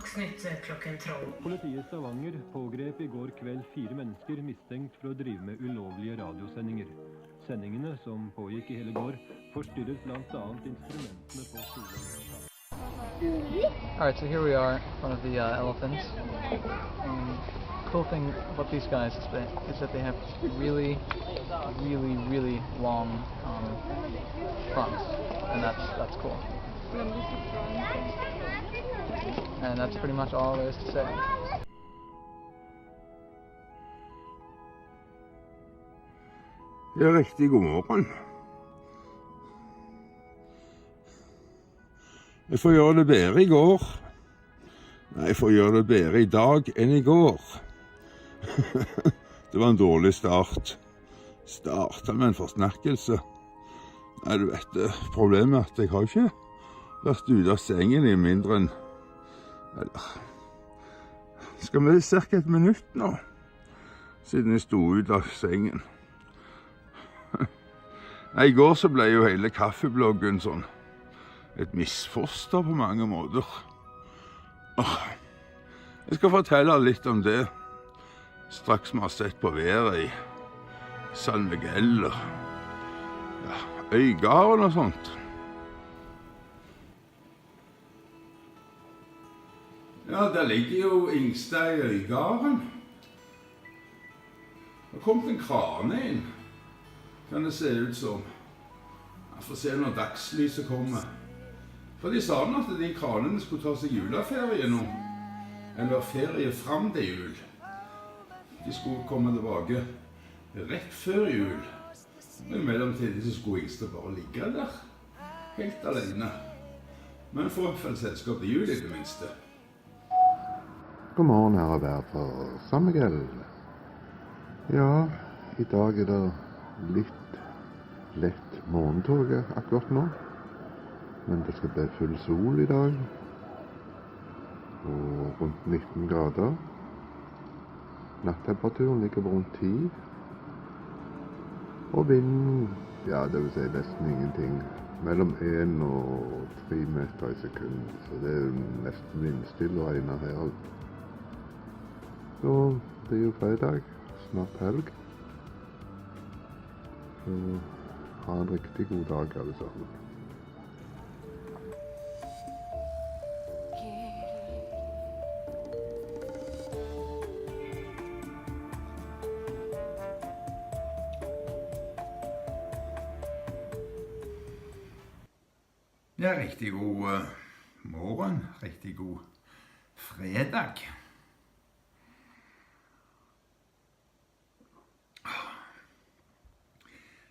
Dagsnytt klokken 12. Politiet i Stavanger pågrep i går kveld 4 mennesker mistenkt for å drive med ulovlige radiosendinger. Sendingene, som pågikk i hele går, forstyrret blant annet instrumentene på skolen. Alright, so here we are in front of the elephants. Cool thing about these guys is that they have really long fronts, and that's cool. And that's pretty much all there is to say. Ja, riktig god morgen. Jeg får gjøre det bedre i går. Nei, jeg får gjøre det bedre i dag enn i går. Det var en dårlig start. Startet med en forsnakkelse. Nei, du vet det. Problemet er at jeg har ikke vært ute av sengen i mindre enn... Eller... Skal vi cirka et minutt nå? Siden jeg stod ut av sengen. Nei, i går så ble jo hele Kaffebloggen sånn et misfoster på mange måter. Jeg skal fortelle litt om det straks vi har sett på været i San Miguel og Øygarden og sånt. Ja, der ligger jo Ingstad i Øygarden. Det har kommet en krane inn, kan det se ut som. Jeg får se når dagslyset kommer. For de sa at de kranene skulle ta seg juleferie nå, eller ferie frem til jul. De skulle komme tilbake rett før jul. Men i mellomtiden så skulle Ingstad bare ligge der, helt alene. Men få for selskap til jul i det minste. God morgen, her er vær fra San Miguel. Ja, i dag er det litt lett morgentog akkurat nå. Men det skal bli full sol i dag. Og rundt 19 grader. Nattemperaturen ligger på rundt 10. Og vinden, ja, det vil si nesten ingenting. Mellom 1 og 3 meter i sekund. Så det er nesten vindstille og regner her. Så det er jo fredag, snart helg. Så ha en riktig god dag alle sammen. Ja, riktig god morgen, riktig god fredag.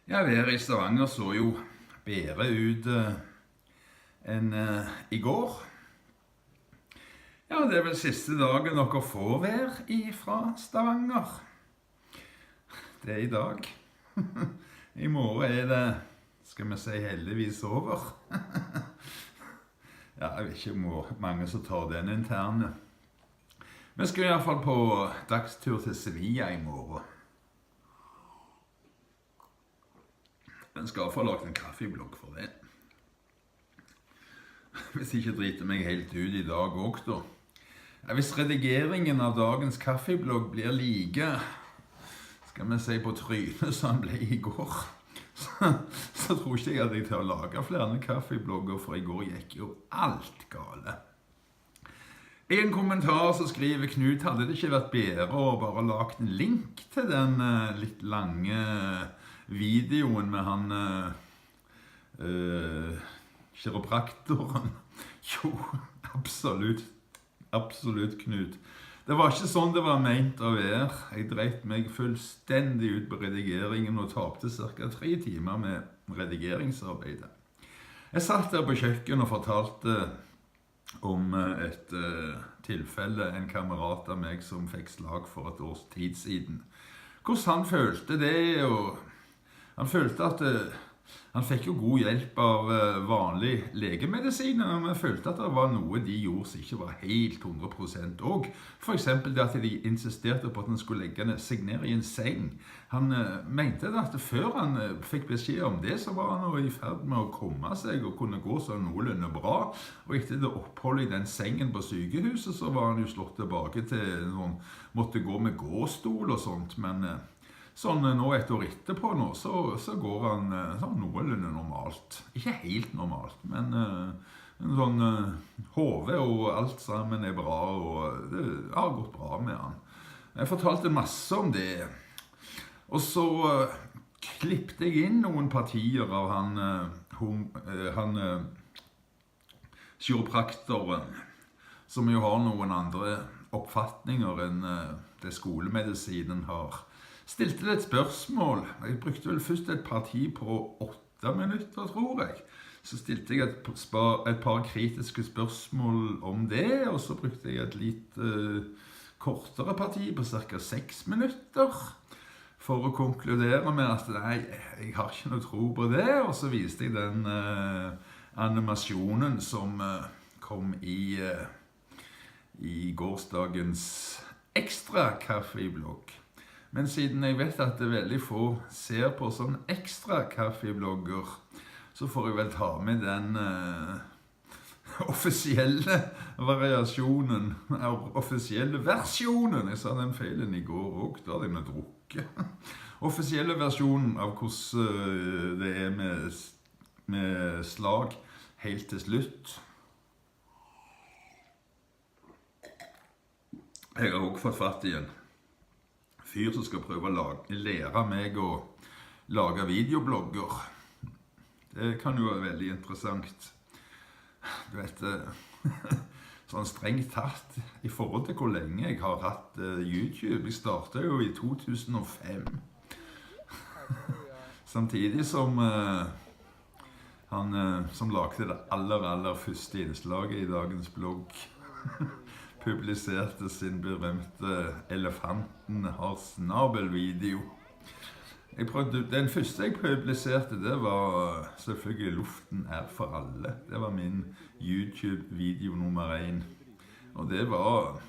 Ja, været i Stavanger så jo bedre ut enn i går. Ja, det er vel siste dagen dere får vær fra Stavanger. Det er i dag. I morgen er det, skal vi si, heldigvis over. Ja, jeg vet ikke hvor mange som tar den interne. Vi skal i hvert fall på dagstur til Sevilla i morgen. Jeg skal få lagt en kaffeblogg for det. Hvis ikke driter meg helt ut i dag også, da. Ja, hvis redigeringen av dagens kaffeblogg blir like, skal vi si på trynet som han ble i går, så tror ikke jeg at jeg til å lage flere kaffeblogger, for i går gikk jo alt gale. I en kommentar så skriver Knut, hadde det ikke vært bedre å bare lagt en link til den litt lange videoen med han kiropraktoren? Jo, absolutt Knut. Det var ikke sånn det var ment å være. Jeg dreit meg fullstendig ut på redigeringen og tapte ca. 3 timer med redigeringsarbeidet. Jeg satt der på kjøkken og fortalte om et tilfelle, en kamerat av meg som fikk slag for et års tid siden. Hvordan han følte det, og han følte at Han fikk jo god hjelp av vanlig legemedisin, men jeg følte at det var noe de gjorde som ikke var helt 100% også. For eksempel det at de insisterte på at han skulle legge seg ned i en seng. Han mente at før han fikk beskjed om det, så var han jo i ferd med å komme seg og kunne gå så noenlunde bra. Og etter det oppholdet i den sengen på sykehuset, så var han jo slått tilbake til noen, måtte gå med gåstol og sånt, men sånn nå et år etterpå nå, så går han sånn noenlunde normalt. Ikke helt normalt, men sånn hodet og alt sammen bra, og det har gått bra med han. Jeg fortalte masse om det, og så klippte jeg inn noen partier av han kiropraktoren, som jo har noen andre oppfatninger enn det skolemedisinen har. Stilte det et spørsmål. Jeg brukte vel først et parti på 8 minutter, tror jeg. Så stilte jeg et par kritiske spørsmål om det, og så brukte jeg et litt kortere parti på ca. 6 minutter for å konkludere med at nei, jeg har ikke noe tro på det, og så viste jeg den animasjonen som kom i gårsdagens ekstra kaffeblogg. Men siden jeg vet at det veldig få ser på sånn ekstra kaffeblogger, så får jeg vel ta med den offisielle versjonen. Jeg sa den feilen i går også, da hadde jeg noe drukket. Offisielle versjonen av hvordan det med slag helt til slutt. Jeg har også fått fatt i en fyr som skal prøve å lære meg å lage videoblogger. Det kan jo være veldig interessant. Du vet, sånn strengt tatt, i forhold til hvor lenge jeg har hatt YouTube. Jeg startet jo i 2005. Samtidig som han som lagde det aller første innslaget i dagens blogg, publiserte sin berømte elefanten har snabel-video. Den første jeg publiserte, det var selvfølgelig Luften er for alle. Det var min YouTube-video nummer 1. Og det var,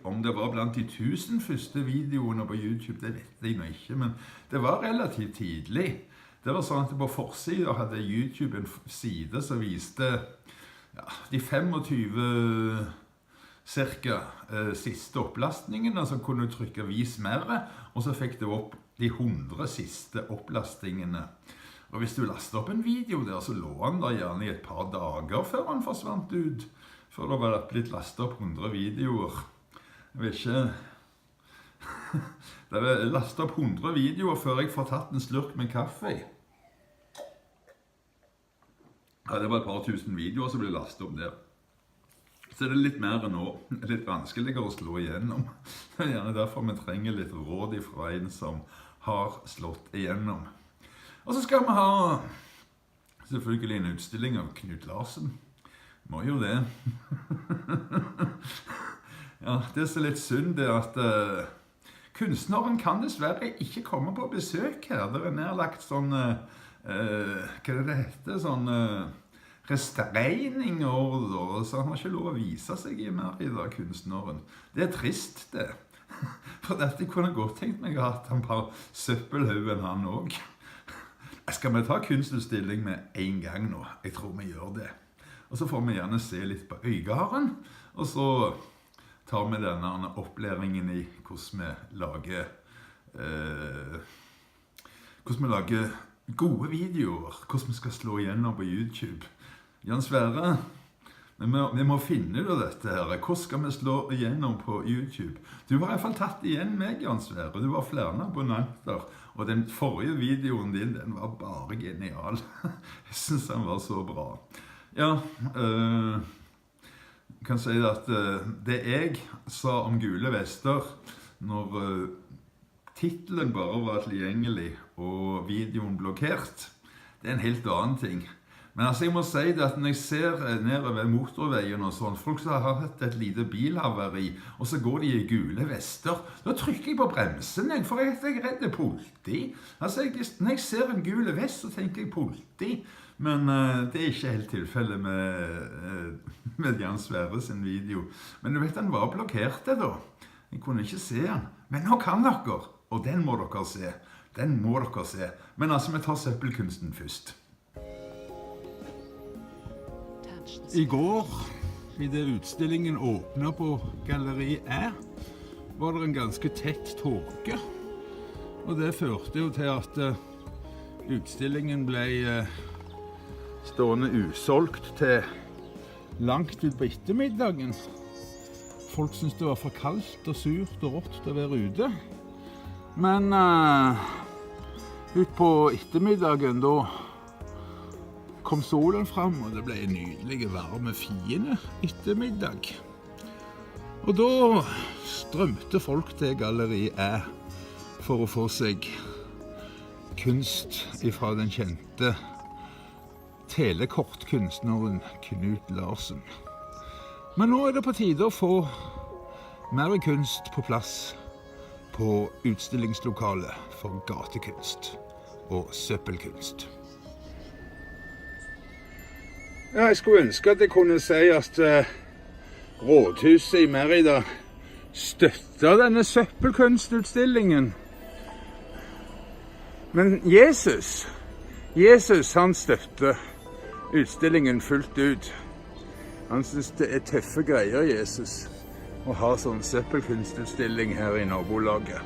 om det var blant de 1000 første videoene på YouTube, det vet jeg nå ikke, men det var relativt tidlig. Det var sånn at på forsiden hadde YouTube en side som viste de 25 cirka siste opplastningene, så kunne du trykke vis mer, og så fikk du opp de 100 siste opplastningene. Og hvis du lastet opp en video der, så lå han der gjerne i et par dager før han forsvant ut, før det var blitt lastet opp 100 videoer. Jeg vet ikke. Det var lastet opp 100 videoer før jeg får tatt en slurk med kaffe. Ja, det var et par tusen videoer som ble lastet opp der. Så det er litt mer enn nå. Det er litt vanskeligere å slå igjennom. Det er gjerne derfor vi trenger litt råd fra en som har slått igjennom. Og så skal vi ha selvfølgelig en utstilling av Knut Larsen. Må jo det. Ja, det som er litt synd er at kunstneren kan dessverre ikke komme på besøk her. Det er nærlagt sånn hva det heter, sånn restreininger, så han har ikke lov å vise seg i mer i dag, kunstneren. Det er trist, det. For dette kunne jeg godt tenkt meg at han på søppelhaugen han også. Skal vi ta kunstutstilling med en gang nå? Jeg tror vi gjør det. Og så får vi gjerne se litt på Øygarden, og så tar vi denne opplæringen i hvordan vi lager gode videoer, hvordan vi skal slå igjennom på YouTube. Jan Sverre, vi må finne ut av dette her. Hvordan skal vi slå igjennom på YouTube? Du har i hvert fall tatt igjen meg, Jan Sverre. Du har flere abonnenter, og den forrige videoen din, den var bare genial. Jeg synes den var så bra. Ja, jeg kan si at det jeg sa om gule vester, når titelen bare var tilgjengelig og videoen blokkert, det er en helt annen ting. Men altså, jeg må si det at når jeg ser nedover motorveien og sånn, folk som har hatt et lite bilhavari, og så går de i gule vester, da trykker jeg på bremsen, for jeg er redd politi. Altså, når jeg ser en gule vest, så tenker jeg politi. Men det er ikke helt tilfelle med Jan Sverre sin video. Men du vet, han var blokkert det da. Jeg kunne ikke se han. Men nå kan dere, og den må dere se. Den må dere se. Men altså, vi tar søppelkunsten først. I går, i det utstillingen åpnet på Galleri E, var det en ganske tett tåke. Og det førte jo til at utstillingen ble stående usolgt til langt ut på ettermiddagen. Folk syntes det var for kaldt og surt og rått til å være ute. Men ut på ettermiddagen da kom solen fram, og det ble en nydelig varme fine ettermiddag. Og da strømte folk til Galleri E for å få seg kunst fra den kjente telekortkunstneren Knut Larsen. Men nå er det på tide å få mer kunst på plass på utstillingslokalet for gatekunst og søppelkunst. Ja, jeg skulle ønske at jeg kunne si at rådhuset i Merida støtter denne søppelkunstutstillingen. Men Jesus han støtter utstillingen fullt ut. Han synes det er tøffe greier, Jesus, å ha sånn søppelkunstutstilling her i nabolaget.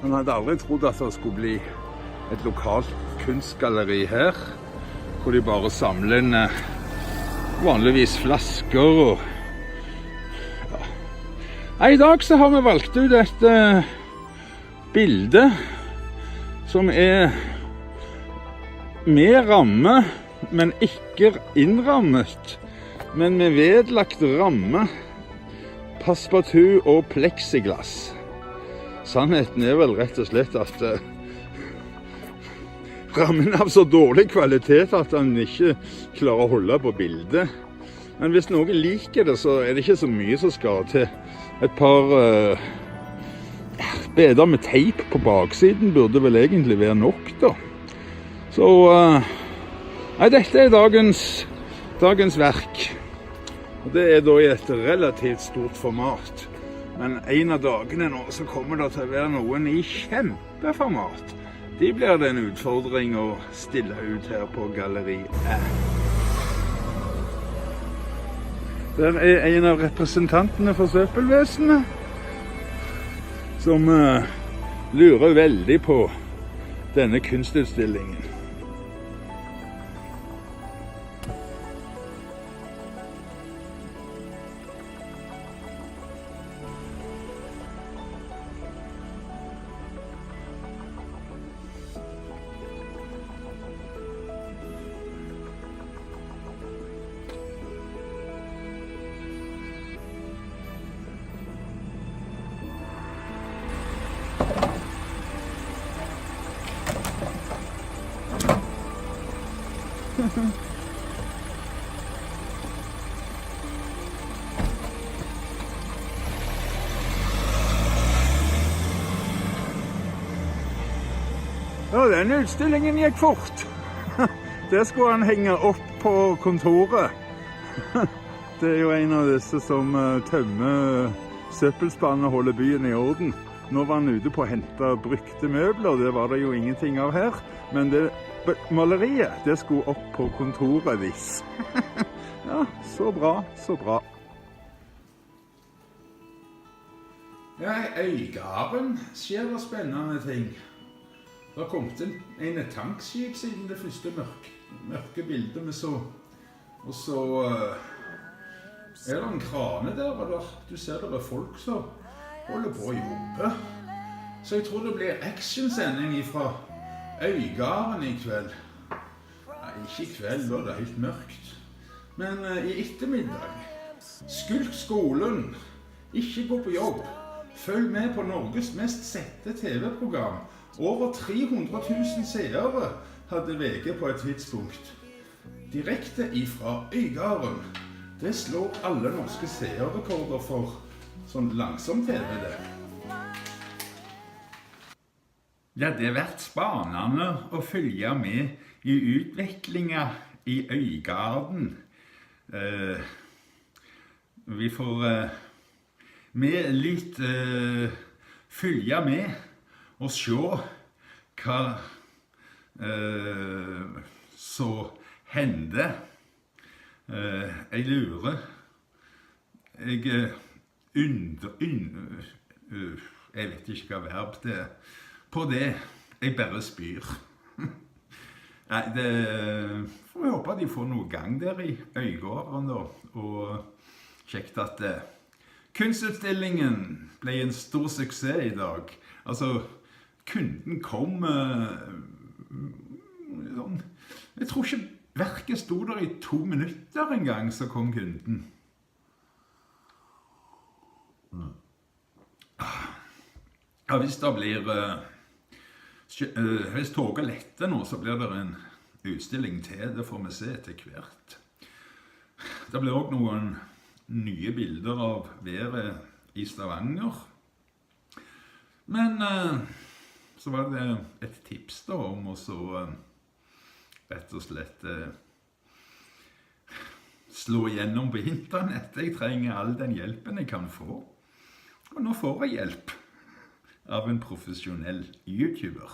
Han hadde aldri trodd at det skulle bli et lokalt kunstgalleri her, hvor de bare samler inn vanligvis flasker og ja. I dag så har vi valgt ut et bilde som er med ramme, men ikke innrammet, men med vedlagt ramme, passepartout og plexiglass. Sannheten er vel rett og slett at rammen er av så dårlig kvalitet at han ikke klarer å holde på bildet. Men hvis noen liker det, så er det ikke så mye som skal til. Et par beder med teip på baksiden burde vel egentlig være nok da. Så nei, dette er dagens verk. Og det er da i et relativt stort format. Men en av dagene nå så kommer det til å være noen i kjempeformat. De blir det en utfordring å stille ut her på Galleri E. Der er en av representantene for søppelvesenet som lurer veldig på denne kunstutstillingen. Ja, denne utstillingen gikk fort. Det skulle han henge opp på kontoret. Det er jo en av disse som tømmer søppelspannet og holder byen i orden. Nå var han ute på å hente brukte møbler, det var det jo ingenting av her. Men det maleriet, det skulle opp på kontoret vis. Ja, så bra, så bra. Ja, i Øygarden skjer det spennende ting. Det har kommet en tankskip siden det første mørke bildet vi så. Og så er det en krane der, og du ser det er folk som holder på å jobbe. Så jeg tror det blir actionsending fra Øygarden i kveld. Nei, ikke i kveld, da det er helt mørkt. Men i ettermiddag. Skulk skolen. Ikke gå på jobb. Følg med på Norges mest sette TV-program. Over 300 000 seere hadde VG på et tidspunkt. direkte ifra Øygarden. Det slår alle norske seerrekorder for sånn langsom TV det. Ja, det har vært spennende å følge med i utviklingen i Øygarden. Vi får med litt følge med og se hva så hender. Jeg lurer. Jeg vet ikke hva verb det er. På det, jeg bare spyr. Nei, det får vi håpe at de får noe gang der i Øygarden da. Og kjekt at kunstutstillingen ble en stor suksess i dag. Altså, kunden kom sånn, jeg tror ikke verket stod der i 2 minutter en gang, så kom kunden. Ja, hvis det blir hvis toget letter nå, så blir det en utstilling til. Det får vi se etter hvert. Det blir også noen nye bilder av været i Stavanger. Men så var det et tips da om å så rett og slett slå igjennom på internett. Jeg trenger all den hjelpen jeg kan få. Og nå får jeg hjelp av en professionell YouTuber.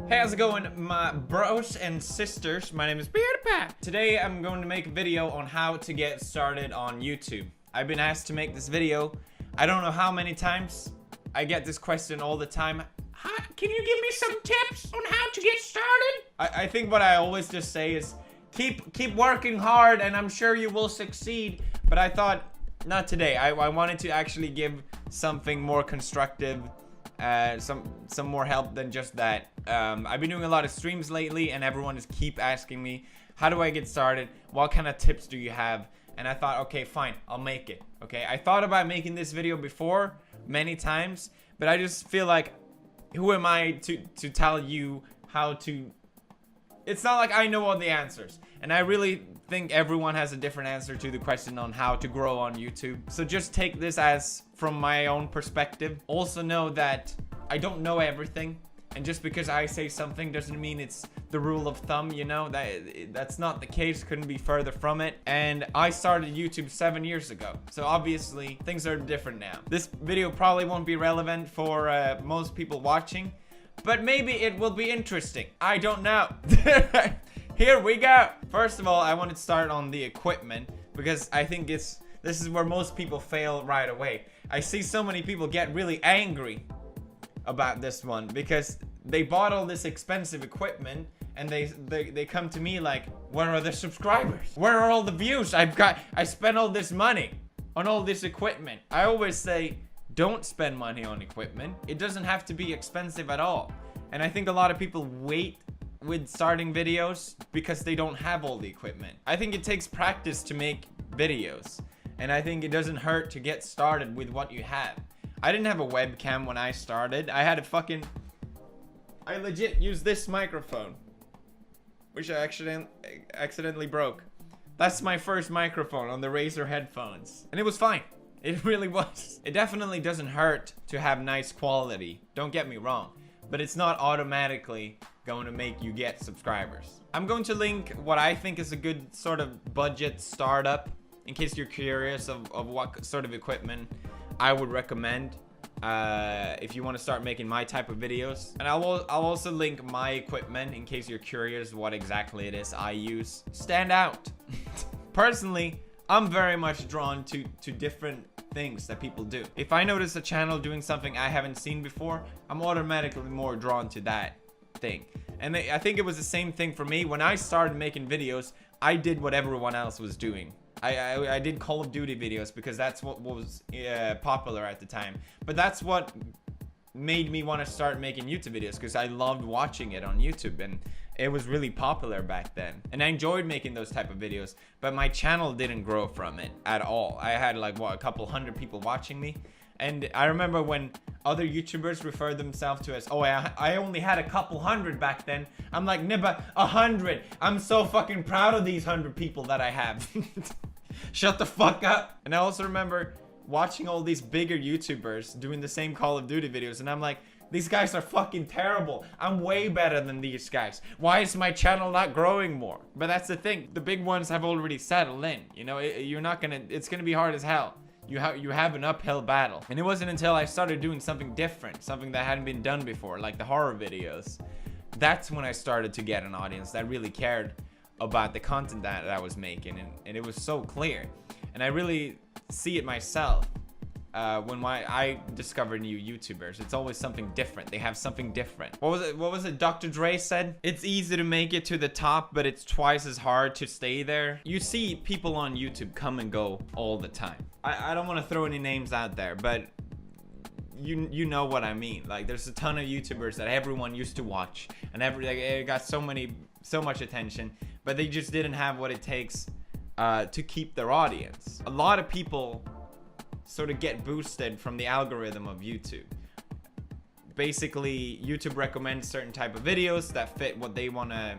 Hey, how's it going, my bros and sisters? My name is PewDiePie. Today I'm going to make a video on how to get started on YouTube. I've been asked to make this video. I don't know how many times. I get this question all the time. Can you give me some tips on how to get started? I think what I always just say is keep working hard and I'm sure you will succeed. But I thought, not today. I wanted to actually give something more constructive, some more help than just that. I've been doing a lot of streams lately and everyone just keep asking me, how do I get started? What kind of tips do you have? And I thought, okay, fine, I'll make it. Okay, I thought about making this video before many times, but I just feel like, who am I to tell you how to... It's not like I know all the answers. And I really think everyone has a different answer to the question on how to grow on YouTube. So just take this as from my own perspective. Also know that I don't know everything. And just because I say something doesn't mean it's the rule of thumb, you know? That's not the case, couldn't be further from it. And I started YouTube 7 years ago. So obviously things are different now. This video probably won't be relevant for most people watching, but maybe it will be interesting. I don't know. Here we go. First of all, I want to start on the equipment because I think this is where most people fail right away. I see so many people get really angry about this one because they bought all this expensive equipment and they come to me like, where are the subscribers? Where are all the views? I spent all this money on all this equipment. I always say, don't spend money on equipment. It doesn't have to be expensive at all. And I think a lot of people wait with starting videos because they don't have all the equipment. I think it takes practice to make videos. And I think it doesn't hurt to get started with what you have. I didn't have a webcam when I started. I had I legit used this microphone, which I accidentally broke. That's my first microphone on the Razer headphones. And it was fine. It really was. It definitely doesn't hurt to have nice quality. Don't get me wrong. But it's not automatically going to make you get subscribers. I'm going to link what I think is a good sort of budget startup in case you're curious of what sort of equipment I would recommend if you want to start making my type of videos. And I'll also link my equipment in case you're curious what exactly it is I use. Stand out. Personally, I'm very much drawn to different things that people do. If I notice a channel doing something I haven't seen before, I'm automatically more drawn to that thing. And I think it was the same thing for me. When I started making videos, I did what everyone else was doing. I did Call of Duty videos because that's what was popular at the time. But that's what made me want to start making YouTube videos because I loved watching it on YouTube and it was really popular back then. And I enjoyed making those type of videos, but my channel didn't grow from it at all. I had like, what, a couple hundred people watching me. And I remember when other YouTubers referred themselves to as, oh, I only had a couple hundred back then. I'm like, nibba, 100. I'm so fucking proud of these 100 people that I have. Shut the fuck up. And I also remember watching all these bigger YouTubers doing the same Call of Duty videos, and I'm like, these guys are fucking terrible. I'm way better than these guys. Why is my channel not growing more? But that's the thing. The big ones have already settled in. You know, it's gonna be hard as hell. You have an uphill battle. And it wasn't until I started doing something different, something that hadn't been done before, like the horror videos. That's when I started to get an audience that really cared about the content that I was making, and it was so clear. And I really see it myself. When I discover new YouTubers, it's always something different. They have something different. What was it Dr. Dre said? It's easy to make it to the top, but it's twice as hard to stay there. You see people on YouTube come and go all the time. I don't want to throw any names out there, but you know what I mean. Like, there's a ton of YouTubers that everyone used to watch, and it got so much attention, but they just didn't have what it takes to keep their audience. A lot of people sort of get boosted from the algorithm of YouTube. Basically, YouTube recommends certain type of videos that fit what they want to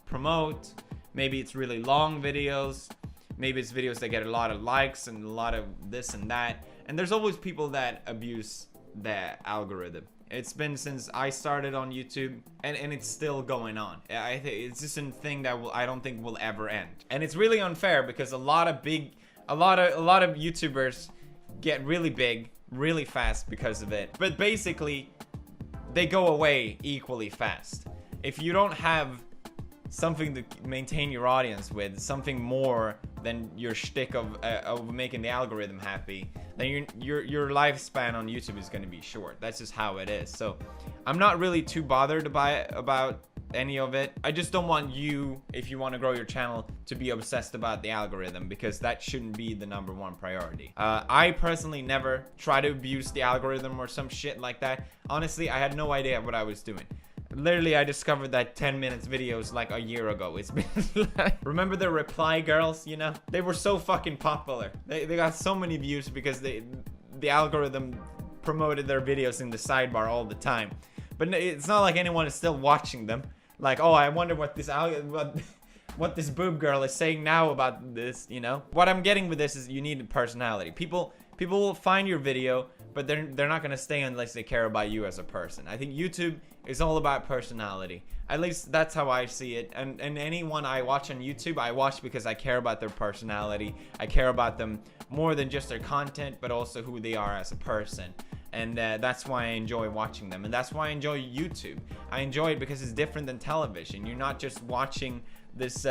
promote. Maybe it's really long videos. Maybe it's videos that get a lot of likes and a lot of this and that. And there's always people that abuse the algorithm. It's been since I started on YouTube, and it's still going on. I think it's just a thing that I don't think will ever end. And it's really unfair because a lot of YouTubers get really big really fast because of it, but basically they go away equally fast. If you don't have something to maintain your audience with, something more than your shtick of making the algorithm happy, then your lifespan on YouTube is going to be short. That's just how it is. So I'm not really too bothered about any of it. I just don't want you, if you want to grow your channel, to be obsessed about the algorithm, because that shouldn't be the #1 priority. I personally never try to abuse the algorithm or some shit like that. Honestly, I had no idea what I was doing. Literally, I discovered that 10 minutes videos like a year ago. It's been like, remember the reply girls, you know? They were so fucking popular. They got so many views because the algorithm promoted their videos in the sidebar all the time. But it's not like anyone is still watching them. Like, oh, I wonder what this boob girl is saying now about this, you know? What I'm getting with this is you need personality. People will find your video, but they're not gonna stay unless they care about you as a person. I think YouTube is all about personality. At least that's how I see it. And anyone I watch on YouTube, I watch because I care about their personality. I care about them more than just their content, but also who they are as a person. And that's why I enjoy watching them. And that's why I enjoy YouTube. I enjoy it because it's different than television. You're not just watching this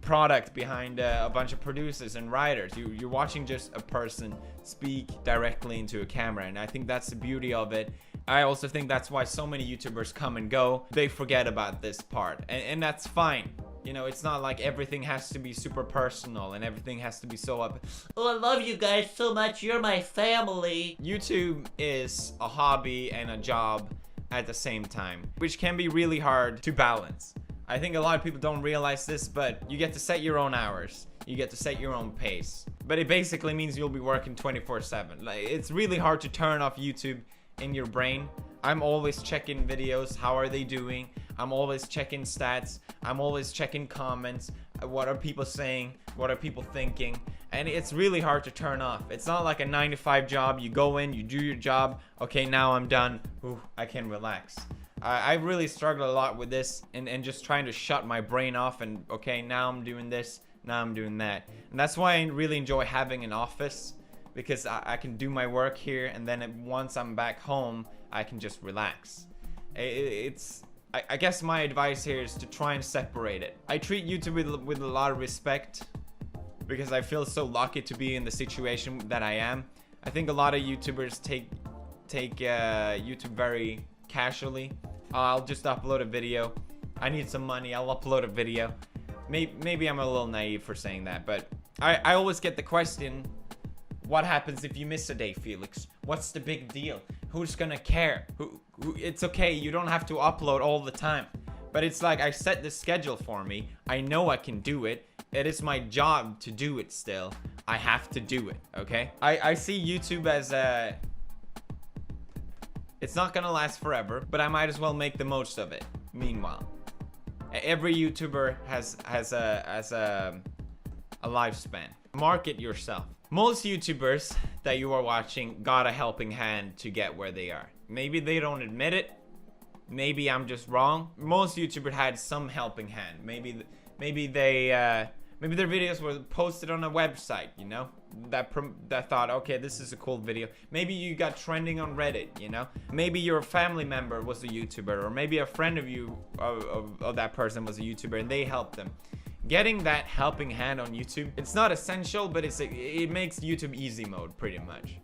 product behind a bunch of producers and writers. You're watching just a person speak directly into a camera. And I think that's the beauty of it. I also think that's why so many YouTubers come and go. They forget about this part. And that's fine. You know, it's not like everything has to be super personal and everything has to be so up. Oh, I love you guys so much. You're my family. YouTube is a hobby and a job at the same time, which can be really hard to balance. I think a lot of people don't realize this, but you get to set your own hours. You get to set your own pace. But it basically means you'll be working 24/7. Like, it's really hard to turn off YouTube in your brain. I'm always checking videos. How are they doing? I'm always checking stats. I'm always checking comments. What are people saying? What are people thinking? And it's really hard to turn off. It's not like a 9-to-5 job. You go in, you do your job. Okay, now I'm done. Ooh, I can relax. I really struggle a lot with this and just trying to shut my brain off and, okay, now I'm doing this, now I'm doing that. And that's why I really enjoy having an office, because I can do my work here, and then once I'm back home, I can just relax. I guess my advice here is to try and separate it. I treat YouTube with a lot of respect because I feel so lucky to be in the situation that I am. I think a lot of YouTubers take YouTube very casually. I'll just upload a video. I need some money, I'll upload a video. Maybe I'm a little naive for saying that, but I always get the question, what happens if you miss a day, Felix? What's the big deal? Who's gonna care? It's okay, you don't have to upload all the time. But it's like, I set the schedule for me. I know I can do it. It is my job to do it still. I have to do it, okay? I see YouTube as a... It's not gonna last forever, but I might as well make the most of it. Meanwhile, every YouTuber has a lifespan. Market yourself. Most YouTubers that you are watching got a helping hand to get where they are. Maybe they don't admit it. Maybe I'm just wrong. Most YouTubers had some helping hand. Maybe their videos were posted on a website, you know, that thought, okay, this is a cool video. Maybe you got trending on Reddit, you know. Maybe your family member was a YouTuber, or maybe a friend of you of that person was a YouTuber, and they helped them. Getting that helping hand on YouTube, it's not essential, but it makes YouTube easy mode pretty much.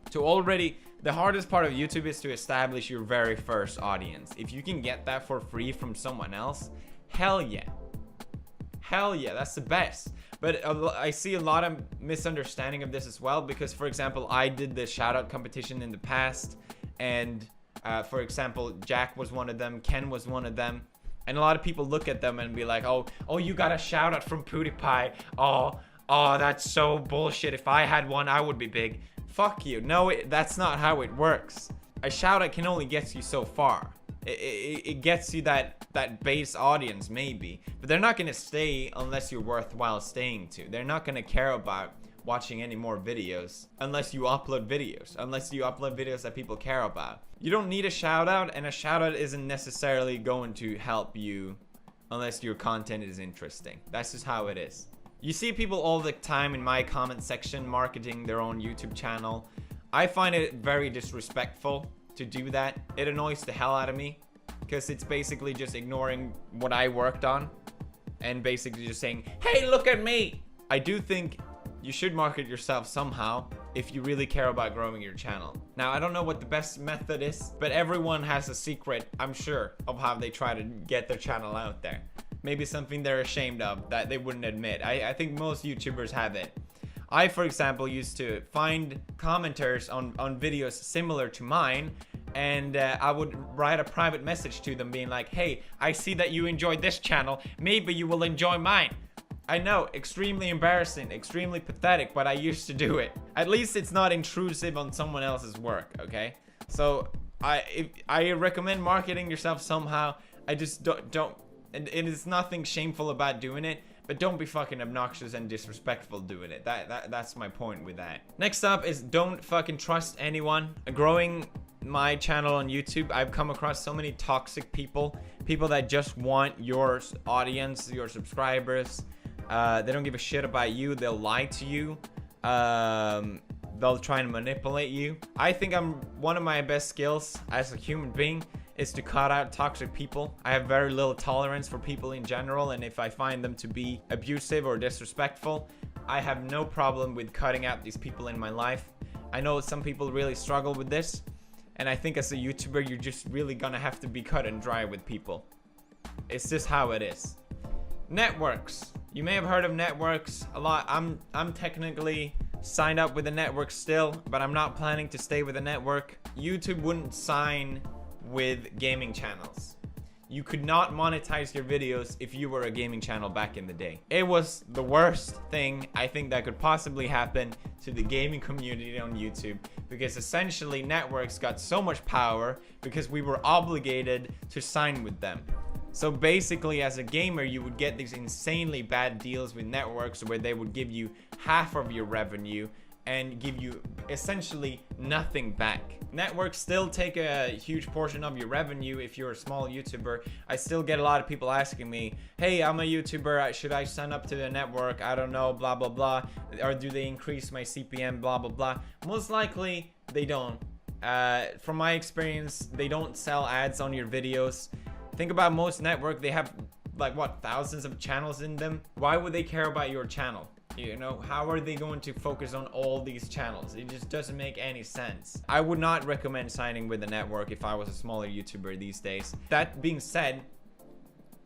The hardest part of YouTube is to establish your very first audience. If you can get that for free from someone else, hell yeah. Hell yeah, that's the best. But I see a lot of misunderstanding of this as well, because for example, I did the shoutout competition in the past, and for example, Jack was one of them, Ken was one of them, and a lot of people look at them and be like, oh, you got a shout out from PewDiePie. Oh, that's so bullshit. If I had one, I would be big. Fuck you. No, that's not how it works. A shout out can only get you so far. It gets you that base audience maybe, but they're not gonna stay unless you're worthwhile staying to. They're not gonna care about watching any more videos unless you upload videos that people care about. You don't need a shout out, and a shout out isn't necessarily going to help you unless your content is interesting. That's just how it is. You see people all the time in my comment section marketing their own YouTube channel. I find it very disrespectful to do that. It annoys the hell out of me, because it's basically just ignoring what I worked on and basically just saying, hey, look at me. I do think you should market yourself somehow if you really care about growing your channel. Now, I don't know what the best method is, but everyone has a secret, I'm sure, of how they try to get their channel out there. Maybe something they're ashamed of that they wouldn't admit. I think most YouTubers have it. I, for example, used to find commenters on videos similar to mine, and I would write a private message to them being like, hey, I see that you enjoyed this channel, maybe you will enjoy mine. I know, extremely embarrassing, extremely pathetic, but I used to do it. At least it's not intrusive on someone else's work, okay? So I recommend marketing yourself somehow. I just don't, and it is nothing shameful about doing it, but don't be fucking obnoxious and disrespectful doing it. That's my point with that. Next up is don't fucking trust anyone. Growing my channel on YouTube, I've come across so many toxic people that just want your audience, your subscribers. They don't give a shit about you. They'll lie to you. They'll try and manipulate you. I think one of my best skills as a human being is to cut out toxic people. I have very little tolerance for people in general, and if I find them to be abusive or disrespectful, I have no problem with cutting out these people in my life. I know some people really struggle with this, and I think as a YouTuber, you're just really gonna have to be cut and dry with people. It's just how it is. Networks. You may have heard of networks a lot. I'm technically signed up with a network still, but I'm not planning to stay with a network. YouTube wouldn't sign with gaming channels. You could not monetize your videos if you were a gaming channel back in the day. It was the worst thing I think that could possibly happen to the gaming community on YouTube, because essentially networks got so much power because we were obligated to sign with them. So basically, as a gamer, you would get these insanely bad deals with networks where they would give you half of your revenue and give you essentially nothing back. Networks still take a huge portion of your revenue if you're a small YouTuber. I still get a lot of people asking me, hey, I'm a YouTuber, should I sign up to the network? I don't know, blah, blah, blah. Or do they increase my CPM, blah, blah, blah. Most likely, they don't. From my experience, they don't sell ads on your videos. Think about most network, they have like what, thousands of channels in them. Why would they care about your channel? You know, how are they going to focus on all these channels? It just doesn't make any sense. I would not recommend signing with a network if I was a smaller YouTuber these days. That being said,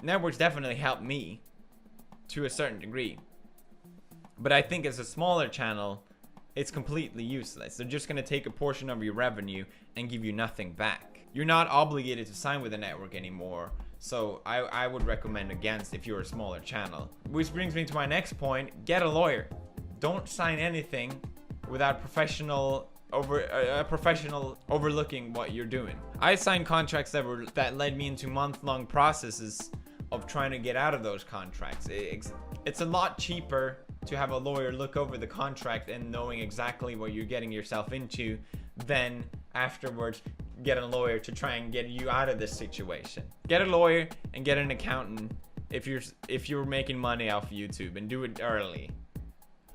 networks definitely help me to a certain degree. But I think as a smaller channel, it's completely useless. They're just gonna take a portion of your revenue and give you nothing back. You're not obligated to sign with a network anymore. So I would recommend against if you're a smaller channel. Which brings me to my next point, get a lawyer. don't sign anything without a professional overlooking what you're doing. I signed contracts that led me into month-long processes of trying to get out of those contracts. It's a lot cheaper to have a lawyer look over the contract and knowing exactly what you're getting yourself into than afterwards get a lawyer to try and get you out of this situation. Get a lawyer and get an accountant if you're making money off YouTube, and do it early.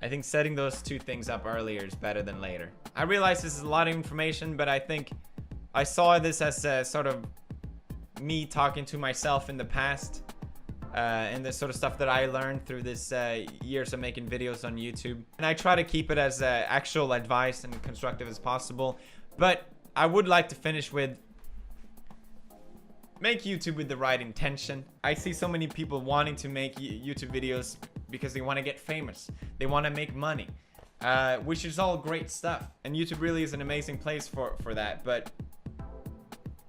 I think setting those two things up earlier is better than later. I realize this is a lot of information, but I think I saw this as a sort of me talking to myself in the past, and the sort of stuff that I learned through this years of making videos on YouTube. And I try to keep it as actual advice and constructive as possible. But I would like to finish with, make YouTube with the right intention. I see so many people wanting to make YouTube videos because they want to get famous. They want to make money, which is all great stuff. And YouTube really is an amazing place for that. But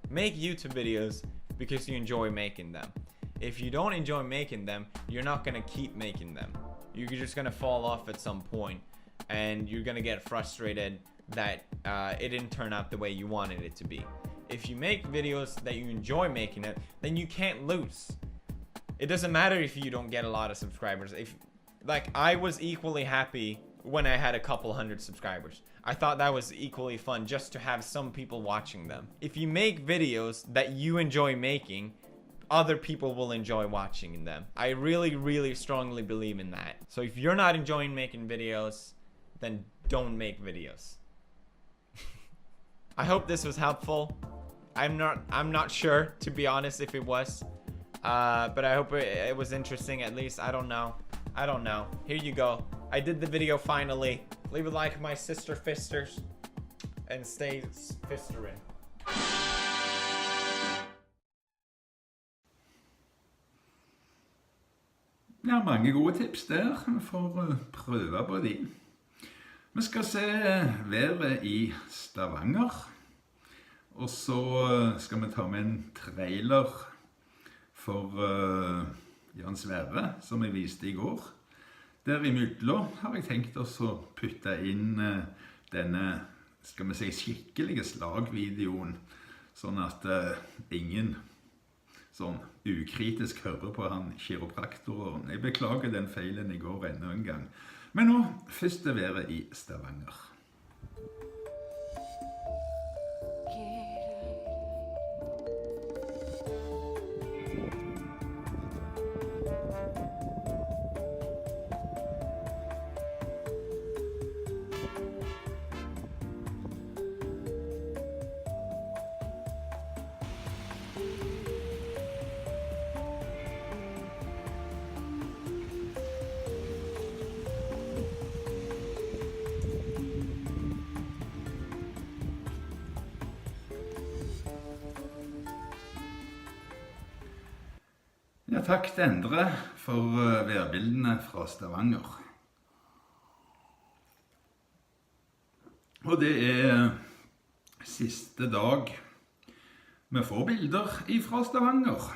make YouTube videos because you enjoy making them. If you don't enjoy making them, you're not going to keep making them. You're just going to fall off at some point, and you're going to get frustrated that it didn't turn out the way you wanted it to be. If you make videos that you enjoy making it, then you can't lose. It doesn't matter if you don't get a lot of subscribers. Like, I was equally happy when I had a couple hundred subscribers. I thought that was equally fun just to have some people watching them. If you make videos that you enjoy making, other people will enjoy watching them. I really, really strongly believe in that. So if you're not enjoying making videos, then don't make videos. I hope this was helpful. I'm not sure, to be honest, if it was. But I hope it was interesting at least. I don't know. Here you go. I did the video finally. Leave a like, my sister fisters. And stay fistering. Ja, mange gode tips der. Vi får prøve på de. Vi skal se været i Stavanger. Og så skal vi ta med en trailer for Jan Sverre, som jeg viste i går. Der i Mydlo har jeg tenkt oss å putte inn denne, skal vi si, skikkelige slagvideoen, sånn at ingen sånn ukritisk hører på han kiropraktoren. Jeg beklager den feilen i går enda en gang. Men nå, først det været i Stavanger. Ja, takk til Endre for værbildene fra Stavanger. Og det siste dag vi får bilder fra Stavanger.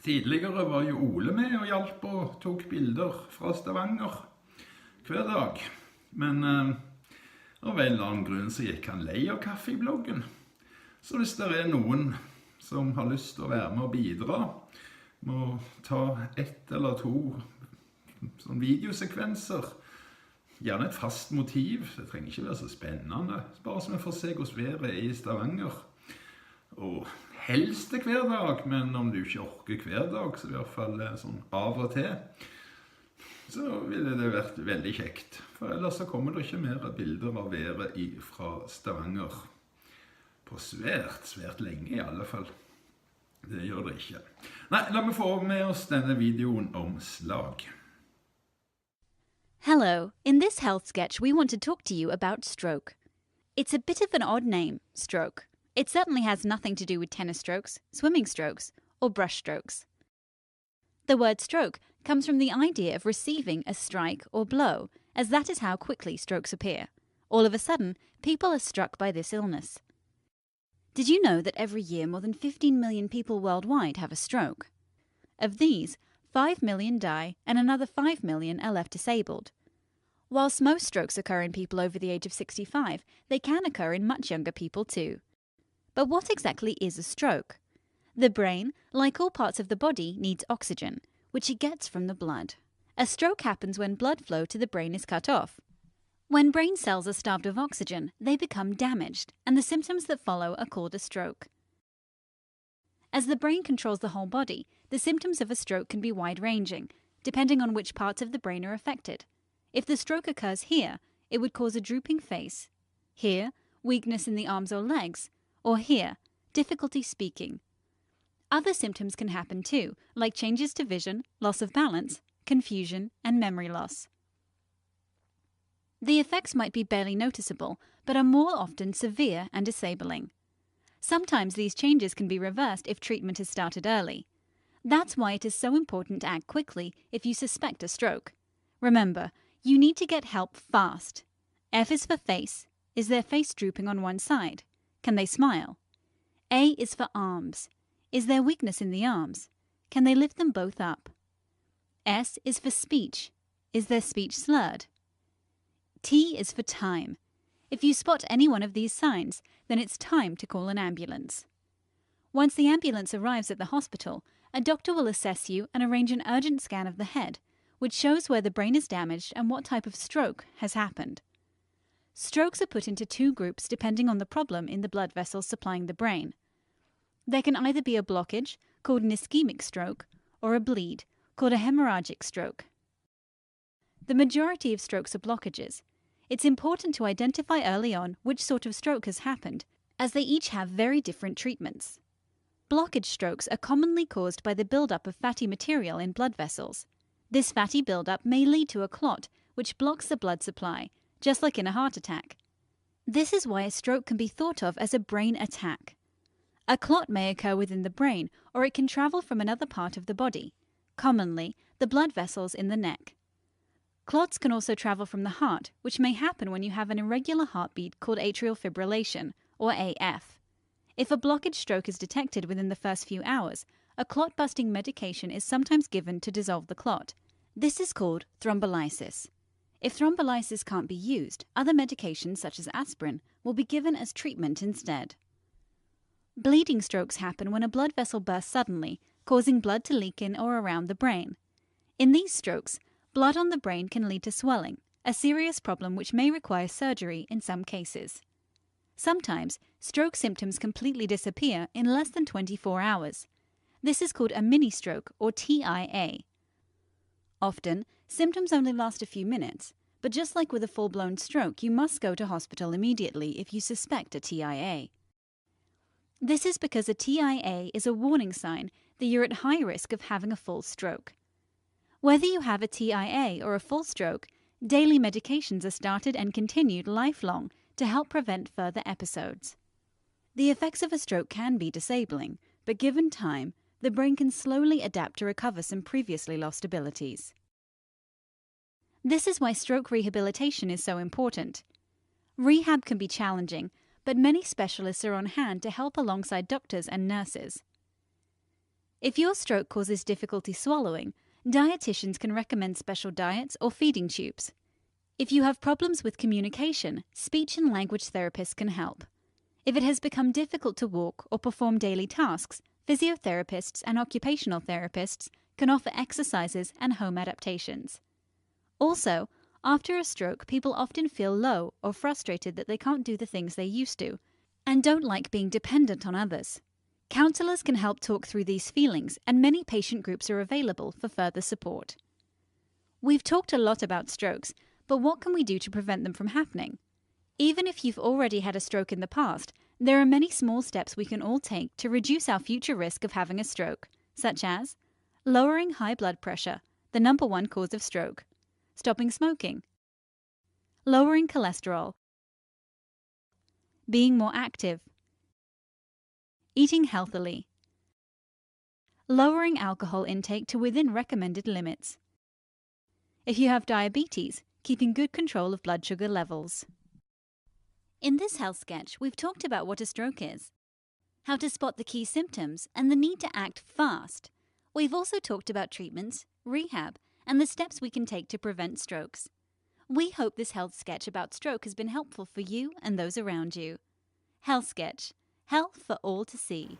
Tidligere var jo Ole med og hjalp og tok bilder fra Stavanger hver dag. Men av en eller annen grunn så gikk han lei av Kaffebloggen. Så hvis det noen som har lyst til å være med og bidra, må ta 1 eller 2 sånn videosekvenser. Gjerne et fast motiv, det trenger ikke være så spennende. Bare så vi får se hvordan været i Stavanger. Og helst hver dag, men om du ikke orker hver dag, så i hvert fall sånn av og til, så ville det vært veldig kjekt. For ellers så kommer det ikke mer bilder av været fra Stavanger. På svært lenge i alle fall. Det gjør det ikke. Nei, la meg få med oss denne videoen om slag. Hello, in this health sketch we want to talk to you about stroke. It's a bit of an odd name, stroke. It certainly has nothing to do with tennis strokes, swimming strokes, or brush strokes. The word stroke comes from the idea of receiving a strike or blow, as that is how quickly strokes appear. All of a sudden, people are struck by this illness. Did you know that every year more than 15 million people worldwide have a stroke? Of these, 5 million die and another 5 million are left disabled. Whilst most strokes occur in people over the age of 65, they can occur in much younger people too. But what exactly is a stroke? The brain, like all parts of the body, needs oxygen, which it gets from the blood. A stroke happens when blood flow to the brain is cut off. When brain cells are starved of oxygen, they become damaged, and the symptoms that follow are called a stroke. As the brain controls the whole body, the symptoms of a stroke can be wide-ranging, depending on which parts of the brain are affected. If the stroke occurs here, it would cause a drooping face. Here, weakness in the arms or legs. Or here, difficulty speaking. Other symptoms can happen too, like changes to vision, loss of balance, confusion, and memory loss. The effects might be barely noticeable, but are more often severe and disabling. Sometimes these changes can be reversed if treatment is started early. That's why it is so important to act quickly if you suspect a stroke. Remember, you need to get help fast. F is for face. Is their face drooping on one side? Can they smile? A is for arms. Is there weakness in the arms? Can they lift them both up? S is for speech. Is their speech slurred? T is for time. If you spot any one of these signs, then it's time to call an ambulance. Once the ambulance arrives at the hospital, a doctor will assess you and arrange an urgent scan of the head, which shows where the brain is damaged and what type of stroke has happened. Strokes are put into two groups depending on the problem in the blood vessels supplying the brain. There can either be a blockage, called an ischemic stroke, or a bleed, called a hemorrhagic stroke. The majority of strokes are blockages. It's important to identify early on which sort of stroke has happened, as they each have very different treatments. Blockage strokes are commonly caused by the buildup of fatty material in blood vessels. This fatty buildup may lead to a clot, which blocks the blood supply, just like in a heart attack. This is why a stroke can be thought of as a brain attack. A clot may occur within the brain, or it can travel from another part of the body, commonly the blood vessels in the neck. Clots can also travel from the heart, which may happen when you have an irregular heartbeat called atrial fibrillation, or AF. If a blockage stroke is detected within the first few hours, a clot-busting medication is sometimes given to dissolve the clot. This is called thrombolysis. If thrombolysis can't be used, other medications such as aspirin will be given as treatment instead. Bleeding strokes happen when a blood vessel bursts suddenly, causing blood to leak in or around the brain. In these strokes, blood on the brain can lead to swelling, a serious problem which may require surgery in some cases. Sometimes, stroke symptoms completely disappear in less than 24 hours. This is called a mini-stroke, or TIA. Often, symptoms only last a few minutes, but just like with a full-blown stroke, you must go to hospital immediately if you suspect a TIA. This is because a TIA is a warning sign that you're at high risk of having a full stroke. Whether you have a TIA or a full stroke, daily medications are started and continued lifelong to help prevent further episodes. The effects of a stroke can be disabling, but given time, the brain can slowly adapt to recover some previously lost abilities. This is why stroke rehabilitation is so important. Rehab can be challenging, but many specialists are on hand to help alongside doctors and nurses. If your stroke causes difficulty swallowing, dietitians can recommend special diets or feeding tubes. If you have problems with communication, speech and language therapists can help. If it has become difficult to walk or perform daily tasks, physiotherapists and occupational therapists can offer exercises and home adaptations. Also, after a stroke, people often feel low or frustrated that they can't do the things they used to, and don't like being dependent on others. Counselors can help talk through these feelings, and many patient groups are available for further support. We've talked a lot about strokes, but what can we do to prevent them from happening? Even if you've already had a stroke in the past, there are many small steps we can all take to reduce our future risk of having a stroke, such as lowering high blood pressure, the #1 cause of stroke, stopping smoking, lowering cholesterol, being more active, eating healthily, lowering alcohol intake to within recommended limits. If you have diabetes, keeping good control of blood sugar levels. In this health sketch, we've talked about what a stroke is, how to spot the key symptoms, and the need to act fast. We've also talked about treatments, rehab, and the steps we can take to prevent strokes. We hope this health sketch about stroke has been helpful for you and those around you. Health sketch. Health for all to see.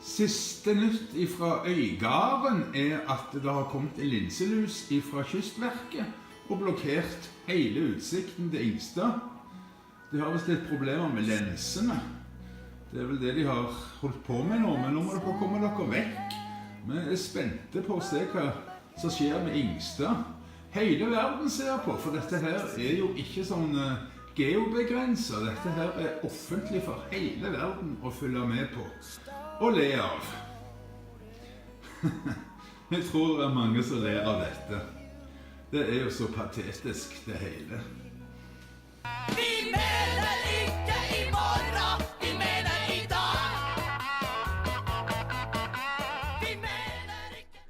Siste nytt ifra Øygarden at det har kommet en linselus ifra Kystverket og blokkert hele utsikten til Ingstad. De har vist litt problemer med lensene. Det vel det de har holdt på med nå, men nå må dere komme dere vekk. Vi spente på å se hva som skjer med Ingstad. Hele verden ser på, for dette her jo ikke sånn geobegrenset. Dette her offentlig for hele verden å følge med på. Og le av. Jeg tror det mange som ler av dette. Det jo så patetisk, det hele. Vi mener ikke i morgen, vi mener i dag. Vi mener ikke...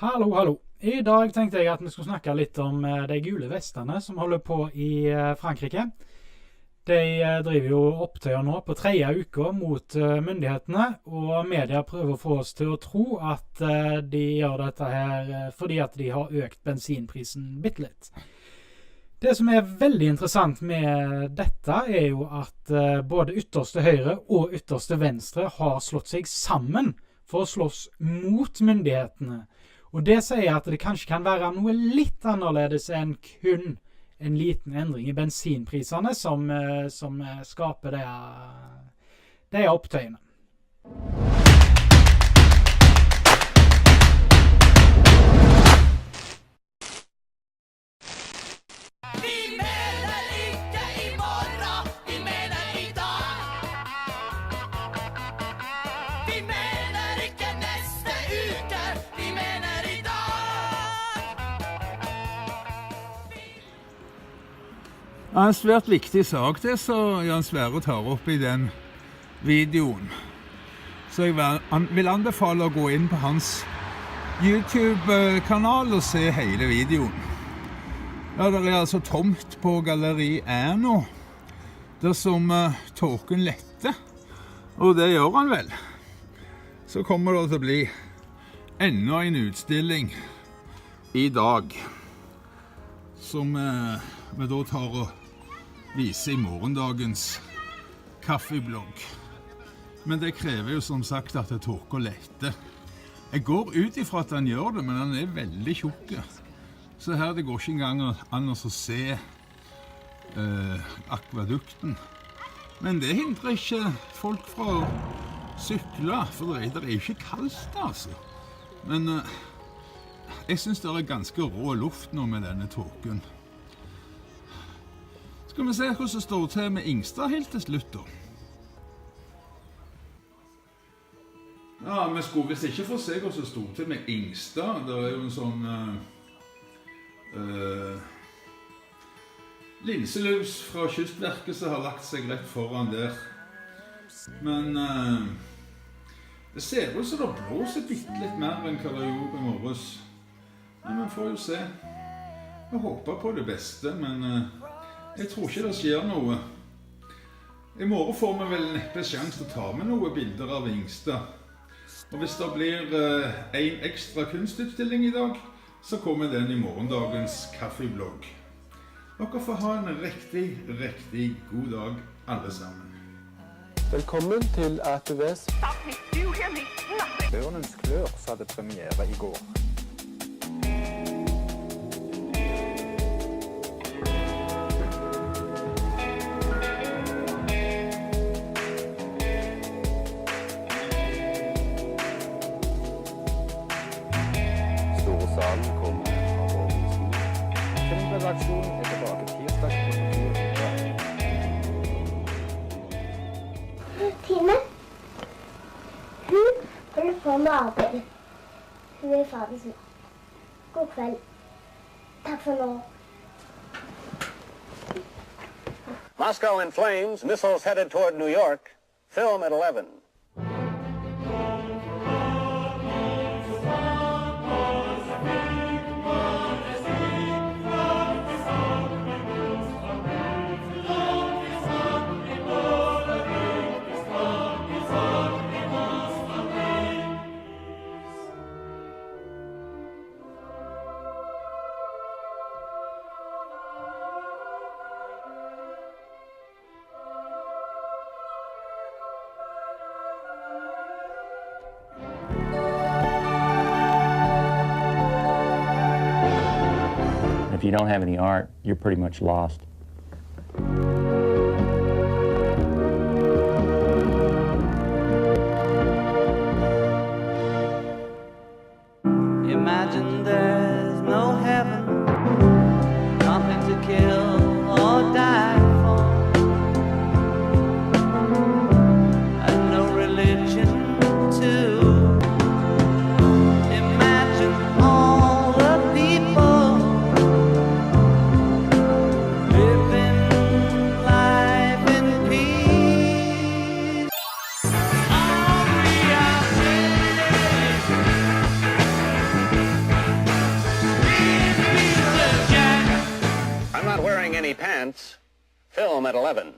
Hallo, hallo. I dag tenkte jeg at vi skulle snakke litt om de gule vestene som holder på i Frankrike. De driver jo opptøyer nå på 3. uka mot myndighetene, og media prøver å få oss til å tro at de gjør dette her fordi at de har økt bensinprisen bitte litt. Det som veldig interessant med dette jo at både ytterste høyre og ytterste venstre har slått seg sammen for å slåss mot myndighetene. Og det sier at det kanskje kan være noe litt annerledes enn kun en liten endring i bensinprisene som skaper de opptøyene. Vi mener ikke i morgen, vi mener i dag. Vi mener ikke neste uke, vi mener i dag. En svært viktig sak det som Jan Sverre tar opp i den videoen. Så jeg vil anbefale å gå inn på hans YouTube-kanal og se hele videoen. Ja, det altså tomt på Galleri nå, der som tåken letter, og det gjør han vel. Så kommer det til å bli enda en utstilling i dag, som vi da tar og viser i morgendagens kaffeblogg. Men det krever jo som sagt at det tåker letter. Jeg går ut ifra at han gjør det, men han veldig tjukk. Så her det går ikke engang an å se akvadukten. Men det hindrer ikke folk fra å sykle, for det jo ikke kaldt altså. Men jeg synes det ganske rå luft nå med denne tåken. Skal vi se hvordan det står til med Ingstad helt til slutt da. Ja, vi skulle visst ikke få se hvordan det stod til med Ingstad. Det jo en sånn linselus fra Kystverket som har lagt seg rett foran der. Men det ser ut som det blåser bitte litt mer enn hva det gjorde i morges. Men vi får jo se. Vi håper på det beste, men jeg tror ikke det skjer noe. I morgen får vi vel neppe sjans til å ta med noen bilder av Ingstad. Og hvis det blir en ekstra kunstutstilling i dag, så kommer den i morgendagens kaffeblogg. Dere får ha en riktig god dag, alle sammen. Velkommen til ATVs Ørnens klør, som hadde premiere i går. Salen kommer fra Borgensen. Filmredaksjonen tilbake tirsdag på 4. Tine, hun holder på med arbeid. Hun ferdig snart. God kveld. Takk for nå. Moscow in flames, missiles headed toward New York. Film at 11. you don't have any art, you're pretty much lost. Imagine there's no heaven, nothing to kill or die for, and no religion too. Imagine all the people living life in peace. All we are I'm not wearing any pants. Film at 11.